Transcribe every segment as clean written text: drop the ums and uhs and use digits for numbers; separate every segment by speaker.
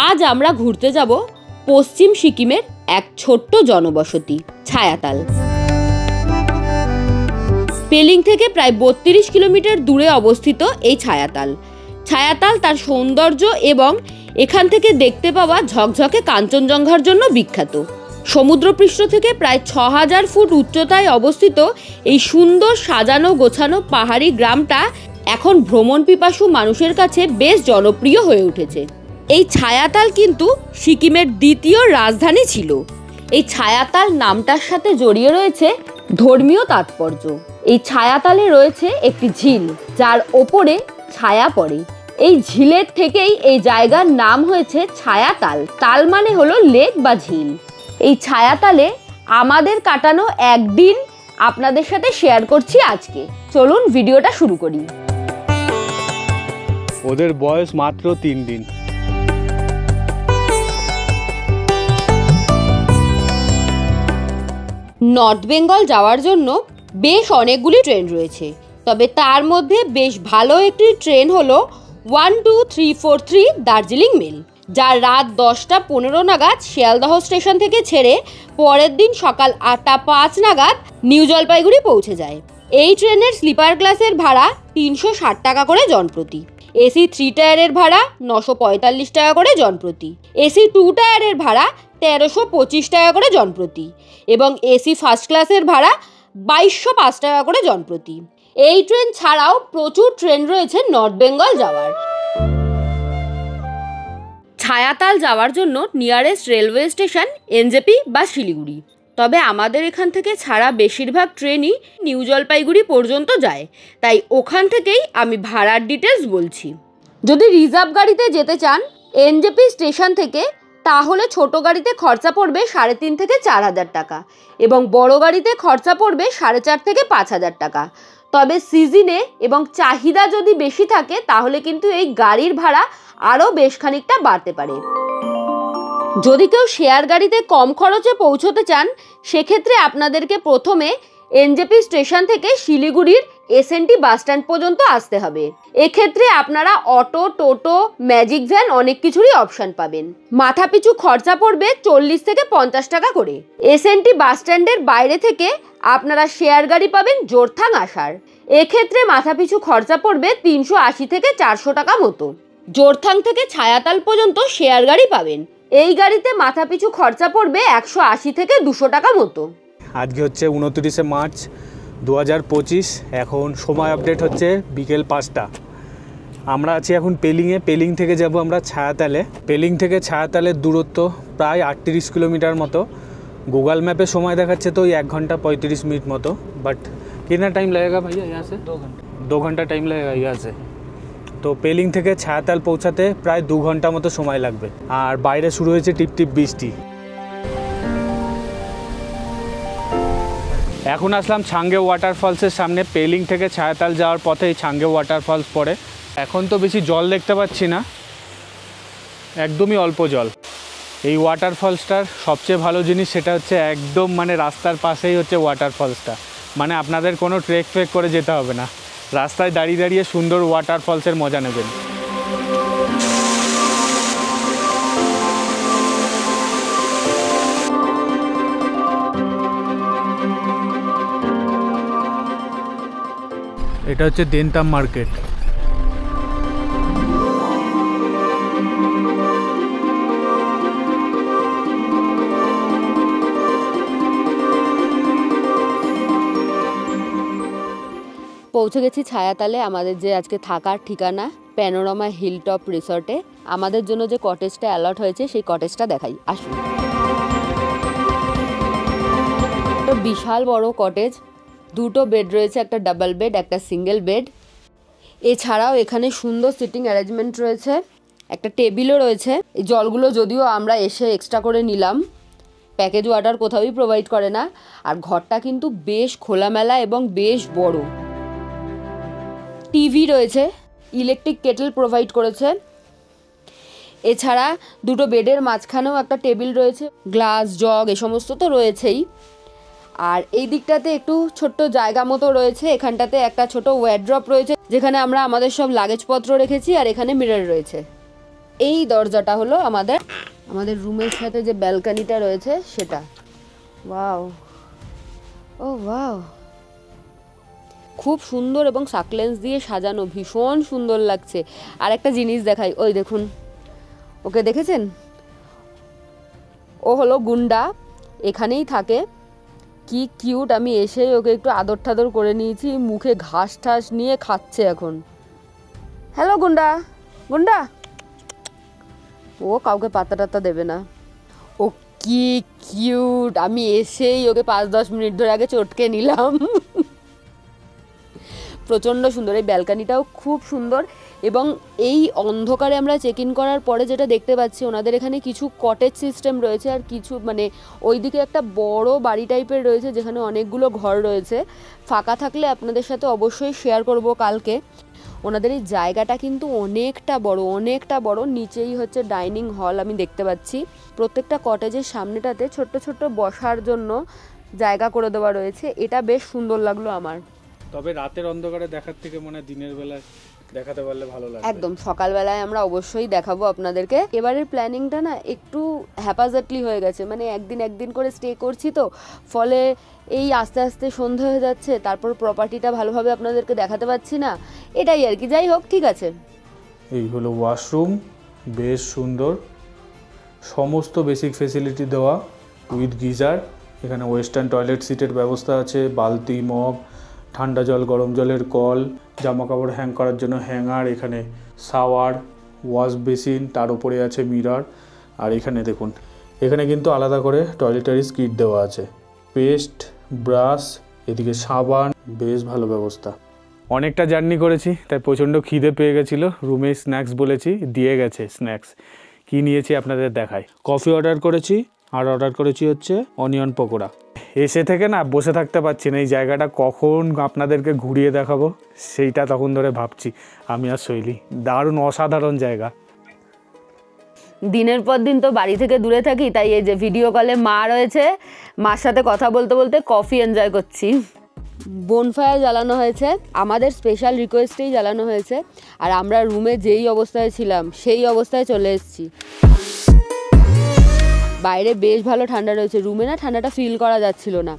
Speaker 1: আজ আমরা ঘুরতে যাব পশ্চিম সিকিমের এক ছোট্ট জনবসতি ছায়াতাল। পেলিং থেকে প্রায় ৩২ কিলোমিটার দূরে অবস্থিত এই ছায়াতাল। ছায়াতাল তার সৌন্দর্য এবং এখান থেকে দেখতে পাওয়া ঝকঝকে কাঞ্চনজঙ্ঘার জন্য বিখ্যাত। সমুদ্রপৃষ্ঠ থেকে প্রায় ৬,০০০ ফুট উচ্চতায় অবস্থিত এই সুন্দর সাজানো গোছানো পাহাড়ি গ্রামটা এখন ভ্রমণ পিপাসু মানুষের কাছে বেশ জনপ্রিয় হয়ে উঠেছে। এই ছায়াতাল কিন্তু সিকিমের দ্বিতীয় রাজধানী ছিল। এই ছায়াতাল নামটার সাথে জড়িয়ে রয়েছে ধর্মীয় তাৎপর্য। এই ছায়াতালে রয়েছে একটি ঝিল, যার ওপরে ছায়া পড়ে। এই ঝিলের থেকেই এই জায়গার নাম হয়েছে ছায়াতাল। তাল মানে হলো লেক বা ঝিল। এই ছায়াতালে আমাদের কাটানো একদিন আপনাদের সাথে শেয়ার করছি আজকে। চলুন ভিডিওটা শুরু করি।
Speaker 2: ওদের বয়স মাত্র 3 দিন।
Speaker 1: নর্থ বেঙ্গল যাওয়ার জন্য বেশ অনেকগুলি ট্রেন রয়েছে, তবে তার মধ্যে বেশ ভালো একটি ট্রেন হলো 12343 দার্জিলিং মেল, যা রাত 10:15 নাগাদ শিয়ালদহ স্টেশন থেকে ছেড়ে পরের দিন সকাল 8:05 নাগাদ নিউ জলপাইগুড়ি পৌঁছে যায়। এই ট্রেনের স্লিপার ক্লাসের ভাড়া 360 টাকা করে জনপ্রতি, এসি 3 টায়ারের ভাড়া 945 টাকা করে জনপ্রতি, এসি 2 টায়ারের ভাড়া 1325 টাকা করে জনপ্রতি এবং এসি ফার্স্ট ক্লাসের ভাড়া 2205 টাকা করে জনপ্রতি। এই ট্রেন ছাড়াও প্রচুর ট্রেন রয়েছে নর্থ বেঙ্গল যাওয়ার। ছায়াতাল যাওয়ার জন্য নিয়ারেস্ট রেলওয়ে স্টেশন এনজেপি বা শিলিগুড়ি। তবে আমাদের এখান থেকে ছাড়া বেশিরভাগ ট্রেনই নিউ জলপাইগুড়ি পর্যন্ত যায়, তাই ওখান থেকেই আমি ভাড়ার ডিটেলস বলছি। যদি রিজার্ভ গাড়িতে যেতে চান এনজেপি স্টেশন থেকে, তাহলে ছোট গাড়িতে খরচা পড়বে 3,500 থেকে 4,000 টাকা এবং বড় গাড়িতে খরচা পড়বে 4,500 থেকে 5,000 টাকা। তবে সিজনে এবং চাহিদা যদি বেশি থাকে তাহলে কিন্তু এই গাড়ির ভাড়া আরও বেশ খানিকটা বাড়তে পারে। যদি কেউ শেয়ার গাড়িতে কম খরচে পৌঁছতে চান, সেক্ষেত্রে আপনাদেরকে প্রথমে এনজেপি স্টেশন থেকে শিলিগুড়ির এসএনটি বাস স্ট্যান্ড পর্যন্ত আসতে হবে। এক্ষেত্রে আপনারা অটো, টোটো, ম্যাজিক ভ্যান অনেক কিছুরই অপশান পাবেন। মাথাপিছু খরচা পড়বে 40 থেকে 50 টাকা করে। এসএনটি বাস স্ট্যান্ডের বাইরে থেকে আপনারা শেয়ার গাড়ি পাবেন জোরথাং আসার। এক্ষেত্রে মাথাপিছু খরচা পড়বে 380 থেকে 400 টাকা মতো। জোরথাং থেকে ছায়াতাল পর্যন্ত শেয়ার গাড়ি পাবেন। এই গাড়িতে মাথাপিছু খরচা পড়বে 180 থেকে 200 টাকা মতো।
Speaker 2: আজকে হচ্ছে 29শে মার্চ 2025। এখন সময় আপডেট হচ্ছে বিকেল 5টা। আমরা আছি এখন পেলিংয়ে। পেলিং থেকে যাব আমরা ছায়াতালে। পেলিং থেকে ছায়াতালের দূরত্ব প্রায় 38 কিলোমিটার মতো। गूगल मैपे समय देखाচ্ছে तो 1 घंटा 35 मिनट मतो। बट कितना टाइम लगेगा भैया यहाँ से? 2 घंटा टाइम लगेगा यहाँ से। तो पेलिंग থেকে ছায়াতাল পৌঁছাতে প্রায় 2 ঘন্টা মতো সময় লাগবে। আর বাইরে শুরু হয়েছে টিপটিপ বৃষ্টি। এখন আসলাম ছাঙ্গে ওয়াটারফলসের সামনে। পেলিং থেকে ছায়াতাল যাওয়ার পথে এই ছাঙ্গে ওয়াটারফলস পড়ে। এখন তো বেশি জল দেখতে পাচ্ছি না, একদমই অল্প জল। এই ওয়াটারফলসটার সবচেয়ে ভালো জিনিস সেটা হচ্ছে একদম মানে রাস্তার পাশেই হচ্ছে ওয়াটারফলসটা। মানে আপনাদের কোনো ট্রেক ফ্রেক করে যেতে হবে না, রাস্তায় দাঁড়িয়ে দাঁড়িয়ে সুন্দর ওয়াটারফলসের মজা নেবেন। এটা হচ্ছে দেনতাম মার্কেট।
Speaker 1: পৌঁছে গেছি ছায়াতালে। আমাদের যে আজকে থাকার ঠিকানা প্যানোরামা হিলটপ রিসর্টে। আমাদের জন্য যে কটেজটা অ্যালট হয়েছে সেই কটেজটা দেখাই, আসুন। একটা বিশাল বড় কটেজ, 2টো বেড রয়েছে, একটা ডাবল বেড একটা সিঙ্গেল বেড। এছাড়াও এখানে সুন্দর সিটিং অ্যারেঞ্জমেন্ট রয়েছে, একটা টেবিলও রয়েছে। এই জলগুলো যদিও আমরা এসে এক্সট্রা করে নিলাম, প্যাকেজ ওয়াটার কোথাওই প্রোভাইড করে না। আর ঘরটা কিন্তু বেশ খোলামেলা এবং বেশ বড়। টিভি রয়েছে, ইলেকট্রিক কেটেল প্রোভাইড করেছে। এছাড়া 2টো বেডের মাঝখানেও একটা টেবিল রয়েছে, গ্লাস জগ এ সমস্ত তো রয়েছেই। আর এই দিকটাতে একটু ছোট্ট জায়গা মতো রয়েছে, এখানটাতে একটা ছোট ওয়ার্ড্রপ রয়েছে যেখানে আমরা আমাদের সব লাগেজপত্র রেখেছি, আর এখানে মিরর রয়েছে। এই দরজাটা হলো আমাদের রুমের সাথে যে ব্যালকনিটা রয়েছে সেটা। ওয়াও, ও ওয়াও, খুব সুন্দর এবং সাকলেন্স দিয়ে সাজানো, ভীষণ সুন্দর লাগছে। আর একটা জিনিস দেখাই, ওই দেখুন, ওকে দেখেছেন? ও হলো গুন্ডা, এখানেই থাকে। কি কিউট, আমি এসেই ওকে একটু আদর টাদর করে নিয়েছি, মুখে ঘাস ঠাস নিয়ে খাচ্ছে এখন। হ্যালো গুন্ডা, গুন্ডা। ও কাউকে পাত্তা টাত্তা দেবে না। ও কি কিউট, আমি এসেই ওকে 5-10 মিনিট ধরে আগে চটকে নিলাম। প্রচণ্ড সুন্দর, এই ব্যালকানিটাও খুব সুন্দর। এবং এই অন্ধকারে আমরা চেক ইন করার পরে যেটা দেখতে পাচ্ছি, ওনাদের এখানে কিছু কটেজ সিস্টেম রয়েছে, আর কিছু মানে ওইদিকে একটা বড় বাড়ি টাইপের রয়েছে যেখানে অনেকগুলো ঘর রয়েছে। ফাঁকা থাকলে আপনাদের সাথে অবশ্যই শেয়ার করব কালকে। ওনাদের এই জায়গাটা কিন্তু অনেকটা বড়। নিচেই হচ্ছে ডাইনিং হল আমি দেখতে পাচ্ছি। প্রত্যেকটা কটেজের সামনেটাতে ছোট্ট ছোট্ট বসার জন্য জায়গা করে দেওয়া রয়েছে। এটা বেশ সুন্দর লাগলো আমার।
Speaker 2: তবে রাতের অন্ধকারে দেখার থেকে মনে দিনের বেলায় দেখাতে পারলে ভালো লাগে।
Speaker 1: একদম, সকালবেলায় আমরা অবশ্যই দেখাবো আপনাদেরকে। এবারের প্ল্যানিংটা না একটু হ্যাপাজার্টলি হয়ে গেছে, মানে একদিন করে স্টে করছি তো, ফলে এই আস্তে আস্তে সন্ধে হয়ে যাচ্ছে, তারপর প্রপার্টিটা ভালোভাবে আপনাদেরকে দেখাতে পাচ্ছি না, এটাই আর কি। যাই হোক, ঠিক আছে।
Speaker 2: এই হলো ওয়াশরুম, বেশ সুন্দর, সমস্ত বেসিক ফেসিলিটি দেওয়া উইথ গিজার। এখানে ওয়েস্টার্ন টয়লেট সিটের ব্যবস্থা আছে, বালতি, মগ, ঠান্ডা জল, গরম জলের কল, জামা কাপড় হ্যাং করার জন্য হ্যাঙ্গার, এখানে শাওয়ার, ওয়াশ বেসিন, তার উপরে আছে মিরর। আর এখানে দেখুন, এখানে কিন্তু আলাদা করে টয়লেটারিজ কিট দেওয়া আছে, পেস্ট, ব্রাশ, এদিকে সাবান, বেশ ভালো ব্যবস্থা। অনেকটা জার্নি করেছি, তাই প্রচণ্ড খিদে পেয়ে গেছিলো। রুমে স্ন্যাক্স বলেছি, দিয়ে গেছে স্ন্যাক্স। কী নিয়েছি আপনাদের দেখাই। কফি অর্ডার করেছি, আর অর্ডার করেছি হচ্ছে অনিয়ন পকোড়া। এসে থেকে না বসে থাকতে পারছি না, এই জায়গাটা কখন আপনাদেরকে ঘুরিয়ে দেখাবো সেইটা তখন ধরে ভাবছি আমি আর শৈলী। দারুণ অসাধারণ জায়গা।
Speaker 1: দিনের পর দিন তো বাড়ি থেকে দূরে থাকি, তাই এই যে ভিডিও কলে মা রয়েছে, মার সাথে কথা বলতে বলতে কফি এনজয় করছি। বোনফায়ার জ্বালানো হয়েছে, আমাদের স্পেশাল রিকোয়েস্টেই জ্বালানো হয়েছে। আর আমরা রুমে যেই অবস্থায় ছিলাম সেই অবস্থায় চলে এসেছি। বাইরে বেশ ভালো ঠান্ডা রয়েছে, রুমে না ঠান্ডাটা ফিল করা যাচ্ছিল না,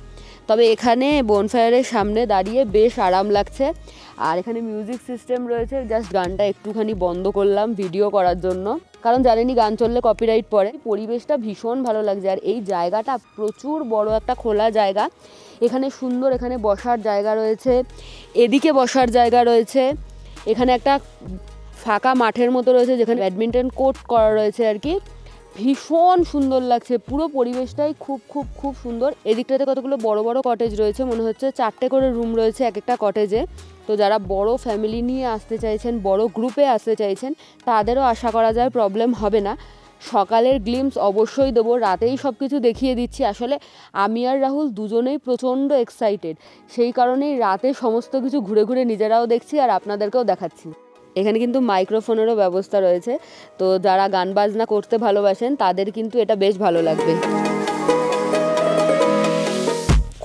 Speaker 1: তবে এখানে বোনফায়ারের সামনে দাঁড়িয়ে বেশ আরাম লাগছে। আর এখানে মিউজিক সিস্টেম রয়েছে, জাস্ট গানটা একটুখানি বন্ধ করলাম ভিডিও করার জন্য, কারণ জানেনই গান চললে কপিরাইট পড়ে। পরিবেশটা ভীষণ ভালো লাগছে, আর এই জায়গাটা প্রচুর বড় একটা খোলা জায়গা। এখানে সুন্দর, এখানে বসার জায়গা রয়েছে, এদিকে বসার জায়গা রয়েছে, এখানে একটা ফাঁকা মাঠের মতো রয়েছে যেখানে ব্যাডমিন্টন কোর্ট করা রয়েছে আর কি। ভীষণ সুন্দর লাগছে, পুরো পরিবেশটাই খুব খুব খুব সুন্দর। এদিকটাতে কতগুলো বড় বড় কটেজ রয়েছে, মনে হচ্ছে 4টে করে রুম রয়েছে এক একটা কটেজে। তো যারা বড় ফ্যামিলি নিয়ে আসতে চাইছেন, বড় গ্রুপে আসতে চাইছেন, তাদেরও আশা করা যায় প্রবলেম হবে না। সকালের গ্লিমস অবশ্যই দেবো, রাতেই সব কিছু দেখিয়ে দিচ্ছি। আসলে আমি আর রাহুল দুজনেই প্রচণ্ড এক্সাইটেড, সেই কারণেই রাতে সমস্ত কিছু ঘুরে ঘুরে নিজেরাও দেখছি আর আপনাদেরকেও দেখাচ্ছি। এখানে কিন্তু মাইক্রোফোনেরও ব্যবস্থা রয়েছে, তো যারা গান বাজনা করতে ভালোবাসেন তাদের কিন্তু এটা বেশ ভালো লাগবে।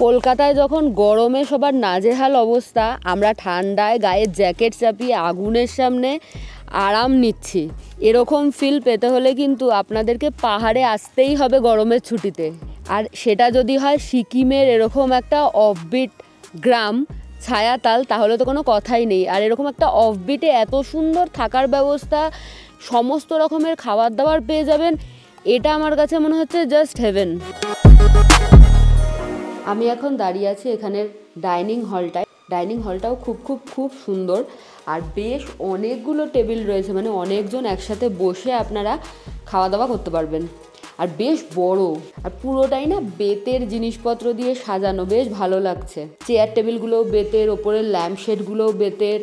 Speaker 1: কলকাতায় যখন গরমে সবার নাজেহাল অবস্থা, আমরা ঠান্ডায় গায়ে জ্যাকেট চাপিয়ে আগুনের সামনে আরাম নিচ্ছি। এরকম ফিল পেতে হলে কিন্তু আপনাদেরকে পাহাড়ে আসতেই হবে গরমের ছুটিতে। আর সেটা যদি হয় সিকিমের এরকম একটা অফবিট গ্রাম ছায়াতাল, তাহলে তো কোনো কথাই নেই। আর এরকম একটা অফবিটে এত সুন্দর থাকার ব্যবস্থা, সমস্ত রকমের খাবার দাবার পেয়ে যাবেন, এটা আমার কাছে মনে হচ্ছে জাস্ট হেভেন। আমি এখন দাঁড়িয়ে আছি এখানের ডাইনিং হলটায়। ডাইনিং হলটাও খুব খুব খুব সুন্দর, আর বেশ অনেকগুলো টেবিল রয়েছে, মানে অনেকজন একসাথে বসে আপনারা খাওয়া দাওয়া করতে পারবেন। আর বেশ বড়, আর পুরোটাই না বেতের জিনিসপত্র দিয়ে সাজানো, বেশ ভালো লাগছে। চেয়ার টেবিলগুলোও বেতের, ওপরের ল্যাম্পশেডগুলোও বেতের।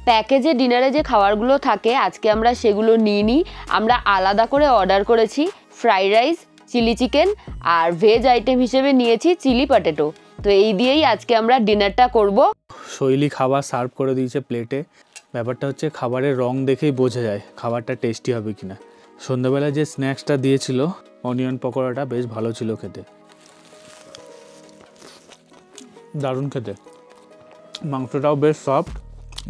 Speaker 1: প্যাকেজে ডিনারে যে খাবারগুলো থাকে আজকে আমরা সেগুলো নিইনি, আমরা আলাদা করে অর্ডার করেছি ফ্রাইড রাইস, চিলি চিকেন, আর ভেজ আইটেম হিসেবে নিয়েছি চিলি পটেটো। তো এই দিয়েই আজকে আমরা ডিনারটা করব।
Speaker 2: শৈলী খাবার সার্ভ করে দিয়েছে প্লেটে। ব্যাপারটা হচ্ছে খাবারের রং দেখেই বোঝা যায় খাবারটা টেস্টি হবে কিনা। সন্ধ্যাবেলায় যে স্ন্যাক্সটা দিয়েছিল অনিয়ন পকোড়াটা বেশ ভালো ছিল খেতে, দারুণ খেতে। মাংসটাও বেশ সফট,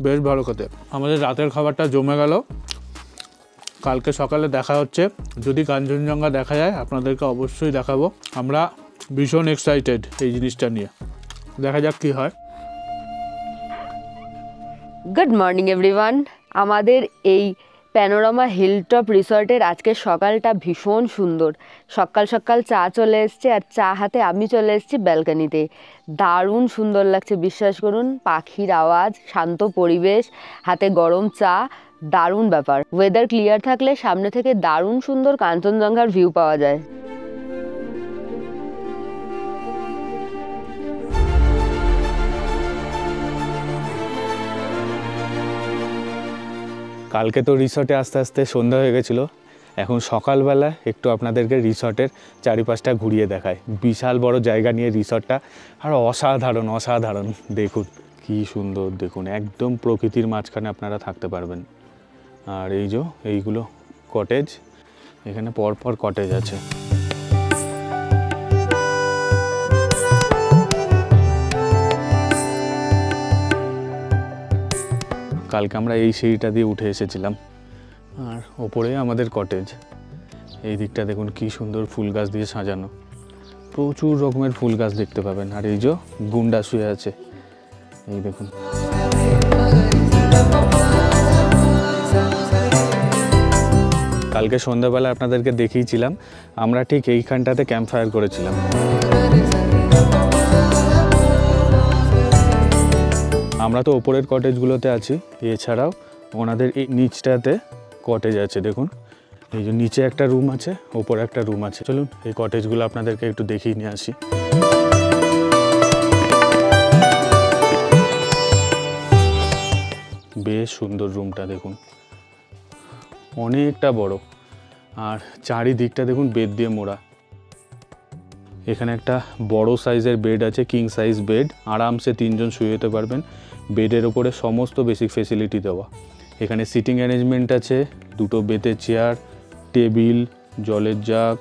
Speaker 2: বেশ ভালো খেতে। আমাদের রাতের খাবারটা জমে গেল, কালকে সকালে দেখা হচ্ছে, যদি কাঞ্চনজঙ্ঘা দেখা যায় আপনাদেরকে অবশ্যই দেখাবো। আমরা ভীষণ এক্সাইটেড এই জিনিসটা নিয়ে, দেখা যাক কী হয়।
Speaker 1: Good morning everyone. আমাদের এই প্যানোরামা হিলটপ রিসর্টের আজকের সকালটা ভীষণ সুন্দর। সকাল সকাল চা চলে এসছে, আর চা হাতে আমি চলে এসেছি ব্যালকনিতে। দারুণ সুন্দর লাগছে, বিশ্বাস করুন। পাখির আওয়াজ, শান্ত পরিবেশ, হাতে গরম চা, দারুণ ব্যাপার। ওয়েদার ক্লিয়ার থাকলে সামনে থেকে দারুণ সুন্দর কাঞ্চনজঙ্ঘার ভিউ পাওয়া যায়।
Speaker 2: কালকে তো রিসর্টে আস্তে আস্তে সন্ধ্যা হয়ে গেছিলো, এখন সকালবেলা একটু আপনাদেরকে রিসর্টের চারিপাশটা ঘুরিয়ে দেখায়। বিশাল বড় জায়গা নিয়ে রিসর্টটা, আর অসাধারণ অসাধারণ। দেখুন কি সুন্দর, দেখুন একদম প্রকৃতির মাঝখানে আপনারা থাকতে পারবেন। আর এইগুলো কটেজ, এখানে পরপর কটেজ আছে। কালকে আমরা এই সিঁড়িটা দিয়ে উঠে এসেছিলাম, আর ওপরে আমাদের কটেজ। এই দিকটা দেখুন কি সুন্দর ফুল গাছ দিয়ে সাজানো, প্রচুর রকমের ফুল গাছ দেখতে পাবেন। আর এই গুন্ডা শুয়ে আছে, এই দেখুন। কালকে সন্ধ্যাবেলা আপনাদেরকে দেখিয়েছিলাম, আমরা ঠিক এইখানটাতে ক্যাম্প ফায়ার করেছিলাম। আমরা তো ওপরের কটেজগুলোতে আছি, এছাড়াও ওনাদের এই নিচটাতে কটেজ আছে। দেখুন এই যে নিচে একটা রুম আছে, ওপরে একটা রুম আছে। চলুন এই কটেজগুলো আপনাদেরকে একটু দেখিয়ে নিয়ে আসি। বেশ সুন্দর রুমটা, দেখুন অনেকটা বড়, আর চারিদিকটা দেখুন বেড দিয়ে মোড়া। এখানে একটা বড় সাইজের বেড আছে, কিং সাইজ বেড, আরামসে 3 জন শুয়ে যেতে পারবেন। বেডের ওপরে সমস্ত বেসিক ফেসিলিটি দেওয়া। এখানে সিটিং অ্যারেঞ্জমেন্ট আছে, 2টো বেতের চেয়ার, টেবিল, জলের জাগ,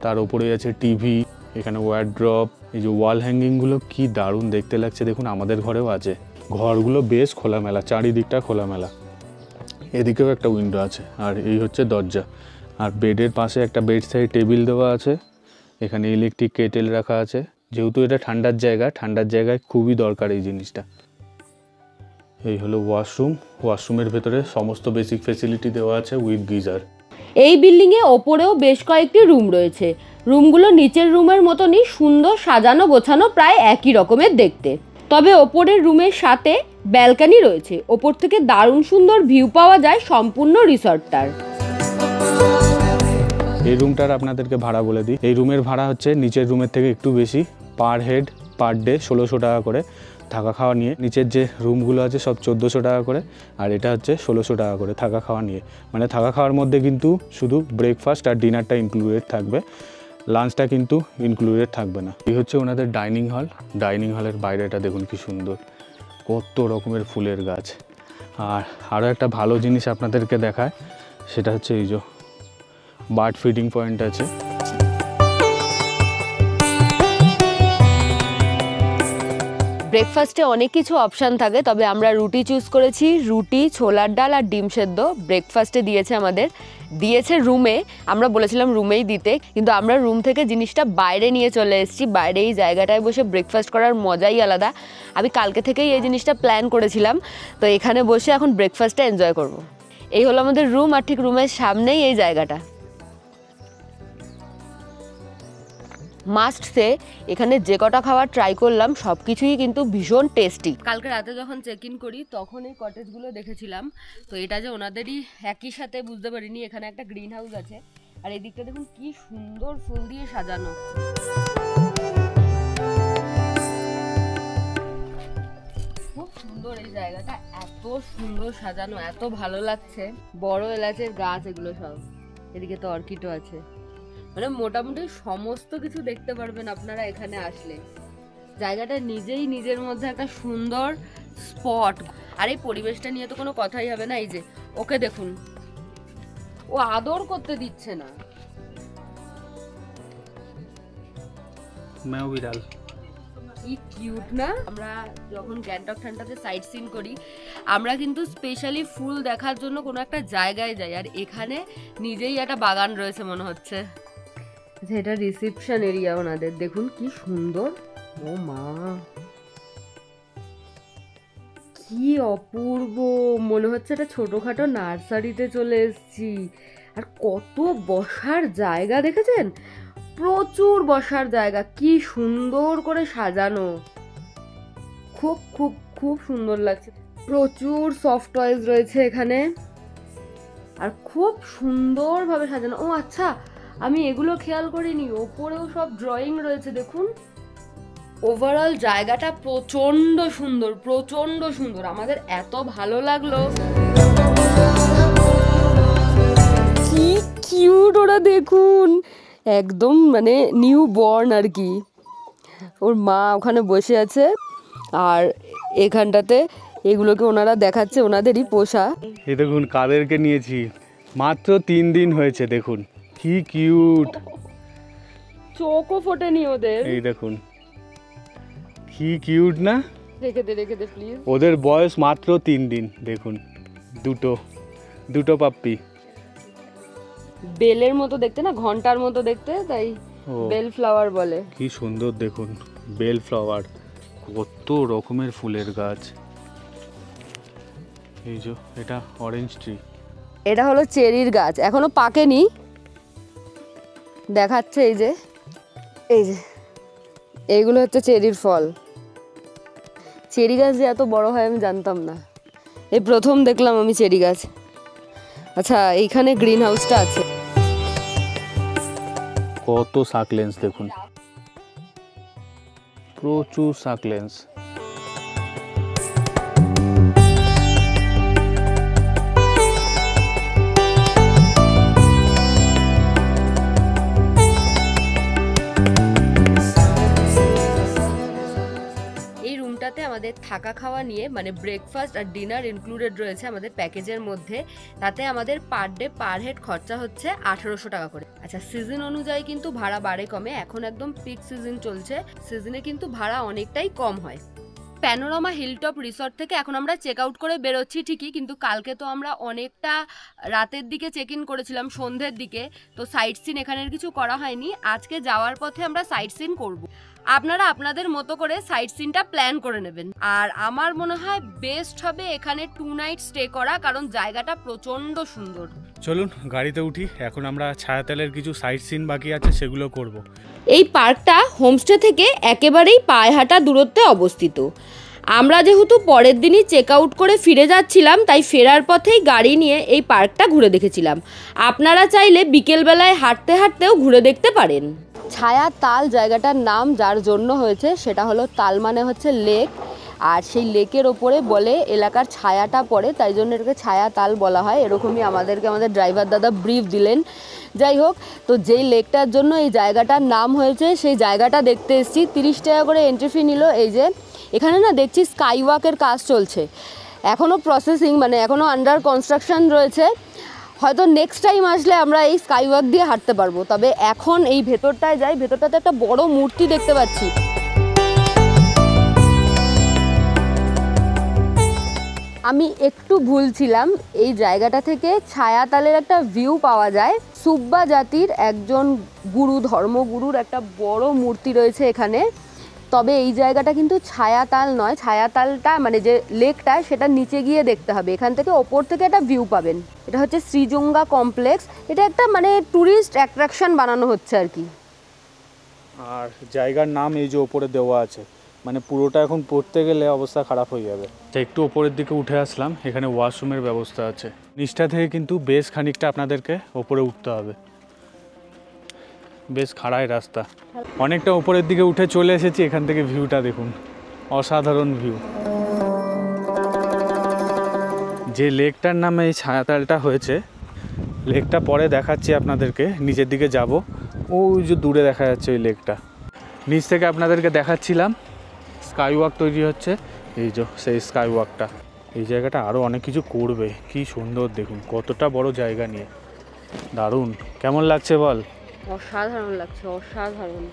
Speaker 2: তার উপরে আছে টিভি, এখানে ওয়ার্ড্রপ। এই যে ওয়াল হ্যাঙ্গিংগুলো কি দারুণ দেখতে লাগছে, দেখুন আমাদের ঘরেও আছে। ঘরগুলো বেশ খোলামেলা, চারিদিকটা খোলামেলা। এদিকেও একটা উইন্ডো আছে, আর এই হচ্ছে দরজা। আর বেডের পাশে একটা বেড সাইড টেবিল দেওয়া আছে। এখানে ইলেকট্রিক কেটেল রাখা আছে, যেহেতু এটা ঠান্ডার জায়গা, ঠান্ডার জায়গায় খুবই দরকার এই জিনিসটা। এই হলো ওয়াশরুম, ওয়াশরুমের ভেতরে সমস্ত বেসিক ফেসিলিটি দেওয়া আছে উইথ গিজার।
Speaker 1: এই বিল্ডিংয়ে ওপরেও বেশ কয়েকটি রুম রয়েছে। রুমগুলো নিচের রুমের মতনই সুন্দর সাজানো গোছানো, প্রায় একই রকমের দেখতে। তবে ওপরের রুমের সাথে ব্যালকনি রয়েছে, ওপর থেকে দারুণ সুন্দর ভিউ পাওয়া যায় সম্পূর্ণ রিসর্টটার।
Speaker 2: এই রুমটার আপনাদেরকে ভাড়া বলে দিই। এই রুমের ভাড়া হচ্ছে নিচের রুমের থেকে একটু বেশি, পার হেড পার ডে 1600 টাকা করে, থাকা খাওয়া নিয়ে। নিচের যে রুমগুলো আছে সব 1400 টাকা করে, আর এটা হচ্ছে 1600 টাকা করে থাকা খাওয়া নিয়ে। মানে থাকা খাওয়ার মধ্যে কিন্তু শুধু ব্রেকফাস্ট আর ডিনারটা ইনক্লুডেড থাকবে, লাঞ্চটা কিন্তু ইনক্লুডেড থাকবে না। এই হচ্ছে ওনাদের ডাইনিং হল। ডাইনিং হলের বাইরেটা দেখুন কি সুন্দর, কত রকমের ফুলের গাছ। আর আরও একটা ভালো জিনিস আপনাদেরকে দেখায়, সেটা হচ্ছে এই যে বার্ড ফিডিং পয়েন্ট আছে।
Speaker 1: ব্রেকফাস্টে অনেক কিছু অপশান থাকে, তবে আমরা রুটি চুজ করেছি। রুটি, ছোলার ডাল আর ডিম সেদ্ধ ব্রেকফাস্টে দিয়েছে রুমে। আমরা বলেছিলাম রুমেই দিতে, কিন্তু আমরা রুম থেকে জিনিসটা বাইরে নিয়ে চলে এসেছি। বাইরে এই জায়গাটায় বসে ব্রেকফাস্ট করার মজাই আলাদা। আমি কালকে থেকেই এই জিনিসটা প্ল্যান করেছিলাম, তো এখানে বসে এখন ব্রেকফাস্টটা এনজয় করব। এই হলো আমাদের রুম, আর ঠিক রুমের সামনেই এই জায়গাটা। মাস্ট সে, এখানে যে কটা খাবার ট্রাই করলাম সব কিছুই কিন্তু ভীষণ টেস্টি। কালকে রাতে যখন চেক ইন করি তখন এই কটেজগুলো দেখেছিলাম, তো এটা যে ওনাদেরই একই সাথে বুঝতে পারিনি। এখানে একটা গ্রিন হাউস আছে, আর এই দিকটা দেখুন কি সুন্দর ফুল দিয়ে সাজানো। খুব সুন্দর এই জায়গাটা, এত সুন্দর সাজানো, এত ভালো লাগছে। বড় এলাচের গাছ এগুলো সব, এদিকে তো অর্কিডও আছে। মানে মোটামুটি সমস্ত কিছু দেখতে পারবেন আপনারা এখানে আসলে। জায়গাটা নিজেই নিজের মধ্যে একটা সুন্দর স্পট। আর এই পরিবেশটা নিয়ে তো কোনো কথাই হবে না। এই যে ওকে দেখুন, ও আদর করতে দিচ্ছে না।
Speaker 2: मैं बिराल
Speaker 1: কি কিউট না। আমরা যখন গ্যাংটক ঠান্ডাতে সাইট সিন করি আমরা কিন্তু স্পেশালি ফুল দেখার জন্য কোনো একটা জায়গায় যাই, আর এখানে নিজেই একটা বাগান রয়েছে মনে হচ্ছে। আচ্ছা, এটা রিসেপশন এরিয়া ওনাদের, দেখুন কি সুন্দর। ও মা, কি অপূর্ব, মনে হচ্ছে এটা ছোটখাটো নার্সারিতে চলে এসেছি। আর কত বসার জায়গা দেখেছেন, প্রচুর বসার জায়গা, কি সুন্দর করে সাজানো, খুব খুব খুব সুন্দর লাগছে। প্রচুর সফট টয়েস রয়েছে এখানে আর খুব সুন্দরভাবে সাজানো। ও আচ্ছা, আমি এগুলো খেয়াল করিনি, ওপরেও সব ড্রয়িং রয়েছে দেখুন। ওভারঅল জায়গাটা প্রচন্ড সুন্দর, প্রচন্ড সুন্দর, আমাদের এত ভালো লাগলো। কি কিউট ওরা, দেখুন একদম মানে নিউ বর্ন আর কি। ওর মা ওখানে বসে আছে আর এখানটাতে এগুলোকে ওনারা দেখাচ্ছে, ওনাদেরই পোষা।
Speaker 2: এই দেখুন কাদেরকে নিয়েছি, মাত্র 3 দিন হয়েছে, দেখুন কি কিউট,
Speaker 1: চোখও ফোটেনি ওদের।
Speaker 2: এই দেখুন কি কিউট না,
Speaker 1: রেখে দে প্লিজ।
Speaker 2: ওদের বয়স মাত্র 3 দিন, দেখুন দুটো পাপ্পি।
Speaker 1: বেলের মতো দেখতে না, ঘন্টার মতো দেখতে, তাই বেল ফ্লাওয়ার বলে।
Speaker 2: কি সুন্দর দেখুন, বেল ফ্লাওয়ার, কত রকমের ফুলের গাছ। এই যে এটা অরেঞ্জ ট্রি,
Speaker 1: এটা হলো চেরির গাছ, এখনো পাকেনি, দেখাচ্ছে এই যে এইগুলো হচ্ছে চেরির ফল। চেরি গাছ যে এত বড় হয় আমি জানতাম না, এই প্রথম দেখলাম আমি চেরি গাছ। আচ্ছা, এইখানে গ্রিন হাউসটা আছে,
Speaker 2: কত সাকলেন্স দেখুন, প্রচুর সাকলেন্স।
Speaker 1: আমাদের থাকা খাওয়া নিয়ে মানে ব্রেকফাস্ট আর ডিনার ইনক্লুডেড রয়েছে আমাদের প্যাকেজের মধ্যে। তাতে আমাদের পার ডে পার হেড খরচা হচ্ছে 1800 টাকা করে। আচ্ছা, সিজন অনুযায়ী কিন্তু ভাড়া বাড়ে কমে, এখন একদম পিক সিজন চলছে, সিজনে কিন্তু ভাড়া অনেকটাই কম হয়। প্যানোরামা হিলটপ রিসর্ট থেকে এখন আমরা চেক আউট করে বেরোচ্ছি ঠিকই, কিন্তু কালকে তো আমরা অনেকটা রাতের দিকে চেক ইন করেছিলাম, সন্ধ্যের দিকে, তো সাইট সিন এখানের কিছু করা হয়নি। আজকে যাওয়ার পথে আমরা সাইট সিন করব। আপনারা আপনাদের মতো করে সাইট সিনটা প্ল্যান করে নেবেন। আর আমার মনে হয় বেস্ট হবে এখানে 2 নাইট স্টে করা, কারণ জায়গাটা প্রচন্ড সুন্দর।
Speaker 2: চলুন গাড়িতে উঠি, এখন আমরা ছায়াতলের কিছু সাইট সিন বাকি আছে সেগুলো করব।
Speaker 1: এই পার্কটা হোমস্টে থেকে একেবারেই পায়ে হাঁটা দূরত্বে অবস্থিত। আমরা যেহেতু পরের দিনই চেক আউট করে ফিরে যাচ্ছিলাম, তাই ফেরার পথেই গাড়ি নিয়ে এই পার্কটা ঘুরে দেখেছিলাম। আপনারা চাইলে বিকেলবেলায় হাঁটতে হাঁটতেও ঘুরে দেখতে পারেন। ছায়া তাল জায়গাটার নাম যার জন্য হয়েছে সেটা হলো, তাল মানে হচ্ছে লেক, আর সেই লেকের ওপরে বলে এলাকার ছায়াটা পড়ে, তাই জন্য এটাকে ছায়া তাল বলা হয়। এরকমই আমাদের ড্রাইভার দাদা ব্রিফ দিলেন। যাই হোক, তো যেই লেকটার জন্য এই জায়গাটার নাম হয়েছে সেই জায়গাটা দেখতে এসেছি। 30 টাকা করে এন্ট্রি ফি নিল। এই যে এখানে না দেখছি স্কাই ওয়াকের কাজ চলছে, এখনও প্রসেসিং, মানে এখনও আন্ডার কনস্ট্রাকশন রয়েছে। হয়তো নেক্সট টাইম আসলে আমরা এই স্কাই ওয়াক দিয়ে হাঁটতে পারবো। তবে এখন এই ভেতরটায় যাই, ভেতরটাতে একটা বড় মূর্তি দেখতে পাচ্ছি। আমি একটু ভুল ছিলাম, এই জায়গাটা থেকে ছায়াতালের একটা ভিউ পাওয়া যায়। সুব্বা জাতির একজন গুরু, ধর্মগুরুর একটা বড় মূর্তি রয়েছে এখানে। তবে এই জায়গাটা কিন্তু ছায়াতাল নয়, ছায়াতালটা মানে যে লেকটা সেটা নিচে গিয়ে দেখতে হবে, এখান থেকে ওপর থেকে একটা ভিউ পাবেন। এটা হচ্ছে শ্রীজঙ্গা কমপ্লেক্স, এটা একটা মানে ট্যুরিস্ট অ্যাট্রাকশন বানানো হচ্ছে আর কি।
Speaker 2: আর জায়গার নাম এই যে ওপরে দেওয়া আছে, মানে পুরোটা এখন পড়তে গেলে অবস্থা খারাপ হয়ে যাবে। একটু ওপরের দিকে উঠে আসলাম, এখানে ওয়াশরুমের ব্যবস্থা আছে। নিচটা থেকে কিন্তু বেশ খানিকটা আপনাদেরকে ওপরে উঠতে হবে, বেশ খাড়াই রাস্তা। অনেকটা উপরের দিকে উঠে চলে এসেছি, এখান থেকে ভিউটা দেখুন, অসাধারণ ভিউ। যে লেকটার নামে এই ছায়াতালটা হয়েছে, লেকটা পরে দেখাচ্ছি আপনাদেরকে, নিচের দিকে যাব, ওই যে দূরে দেখা যাচ্ছে ওই লেকটা। নিচ থেকে আপনাদেরকে দেখাচ্ছিলাম স্কাই ওয়াক তৈরি হচ্ছে, এই যে সেই স্কাই ওয়াকটা। এই জায়গাটা আরও অনেক কিছু করবে, কি সুন্দর দেখুন, কতটা বড় জায়গা নিয়ে, দারুণ। কেমন লাগছে বল?
Speaker 1: অসাধারণ লাগছে, অসাধারণ।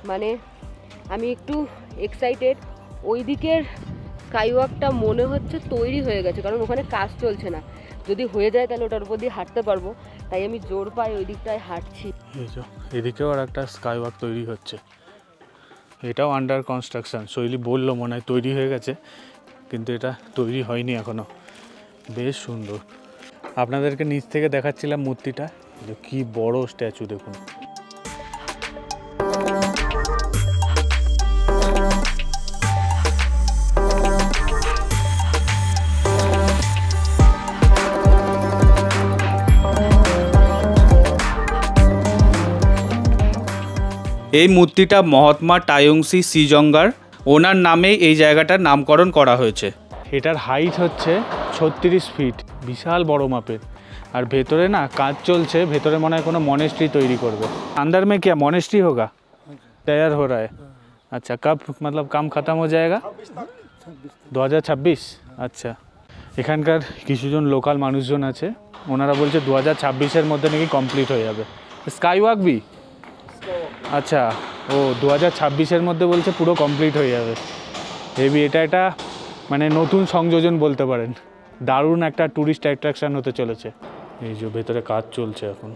Speaker 1: মানে আমি একটু এক্সাইটেড। ওই দিকের স্কাইওয়াকটা মনে হচ্ছে তৈরি হয়ে গেছে, কারণ ওখানে কাজ চলছে না। যদি হয়ে যায় তাহলে ওটার উপর দিয়ে হাঁটতে পারবো, তাই আমি জোর পাই ওই দিকটায় হাঁটছি।
Speaker 2: এই যে এদিকেও আর একটা স্কাইওয়াক তৈরি হচ্ছে, এটাও আন্ডার কনস্ট্রাকশন। শৈলী বললো মনে হয় তৈরি হয়ে গেছে, কিন্তু এটা তৈরি হয়নি এখনও। বেশ সুন্দর। আপনাদেরকে নিচ থেকে দেখাচ্ছিলাম মূর্তিটা, যে কী বড় স্ট্যাচু দেখুন। এই মূর্তিটা মহাত্মা টায়ংসি সিজঙ্গার ওনার নামে এই জায়গাটার নামকরণ করা হয়েছে। এটার হাইট হচ্ছে 36 ফিট, বিশাল বড় মাপের। আর ভেতরে না কাজ চলছে, ভেতরে মনে হয় কোনো মনেস্ট্রি তৈরি করবে। अंदर में क्या मॉनेस्ट्री होगा, तैयार हो रहा है? अच्छा, कब मतलब काम खत्म हो जाएगा? 2026। আচ্ছা, এখানকার কিছুজন লোকাল মানুষজন আছে, ওনারা বলছে 2026-এর মধ্যে নাকি কমপ্লিট হয়ে যাবে। স্কাইওয়াক বি আচ্ছা, ও 2026-এর মধ্যে বলছে পুরো কমপ্লিট হয়ে যাবে। হেভি, এটা একটা মানে নতুন সংযোজন বলতে পারেন। দারুণ একটা ট্যুরিস্ট অ্যাট্রাকশান হতে চলেছে। এই যে ভেতরে কাজ চলছে এখন।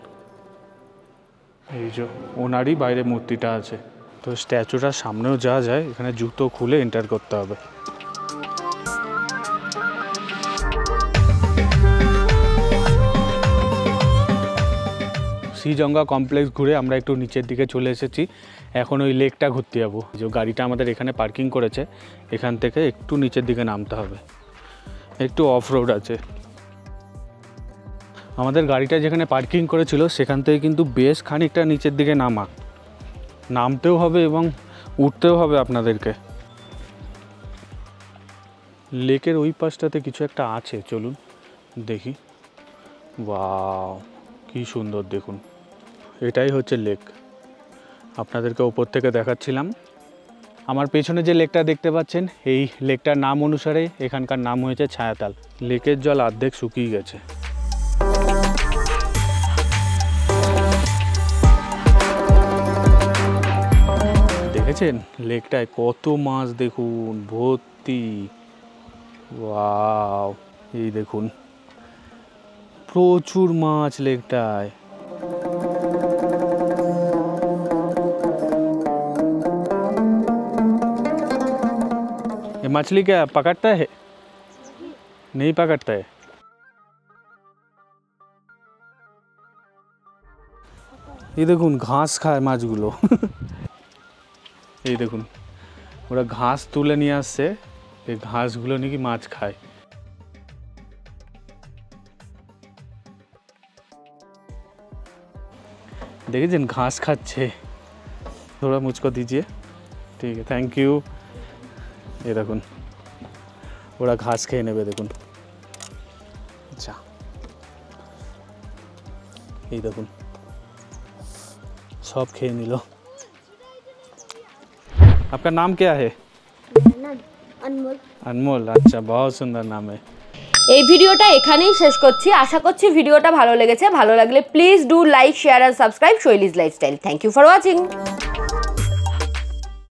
Speaker 2: এই যে ওনারই বাইরে মূর্তিটা আছে। তো স্ট্যাচুটার সামনেও যাওয়া যায়, এখানে জুতো খুলে এন্টার করতে হবে। শ্রীজঙ্গা কমপ্লেক্স ঘুরে আমরা একটু নিচের দিকে চলে এসেছি। এখন ওই লেকটা ঘুরতে যাবো। যে গাড়িটা আমাদের এখানে পার্কিং করেছে, এখান থেকে একটু নিচের দিকে নামতে হবে, একটু অফ রোড আছে। আমাদের গাড়িটা যেখানে পার্কিং করেছিল সেখান থেকে কিন্তু বেশ খানিকটা নিচের দিকে নামতেও হবে এবং উঠতেও হবে আপনাদেরকে। লেকের ওই পাশটাতে কিছু একটা আছে, চলুন দেখি। ওয়াও, কি সুন্দর দেখুন। এটাই হচ্ছে লেক, আপনাদেরকে ওপর থেকে দেখাচ্ছিলাম। আমার পেছনে যে লেকটা দেখতে পাচ্ছেন, এই লেকটার নাম অনুসারে এখানকার নাম হয়েছে ছায়াতাল। লেকের জল অর্ধেক শুকিয়ে গেছে। দেখেছেন লেকটায় কত মাছ দেখুন, ভর্তি। ওয়াও, এই দেখুন প্রচুর মাছ লেকটায়। ये मछली क्या पकड़ता है? नहीं पकड़ता है। ये देखুন ঘাস খায় মাছগুলো। এই দেখুন ওরা ঘাস তুলে নিয়ে আসছে, এই ঘাসগুলো নাকি মাছ খায়। দেখেছেন ঘাস খাচ্ছে। थोड़ा मुझको दीजिए, ठीक है, थैंक यू। এই দেখুন ওরা ঘাস খেয়ে নেবে, দেখুন। আচ্ছা, এই দেখুন सब খেয়ে নিল। आपका नाम क्या है?
Speaker 1: अनमोल।
Speaker 2: अनमोल, अच्छा, बहुत सुंदर नाम है।
Speaker 1: এই ভিডিওটা এখানেই শেষ করছি। আশা করছি ভিডিওটা ভালো লেগেছে। ভালো লাগলে please do like, share and subscribe Shoili's lifestyle. Thank you for watching.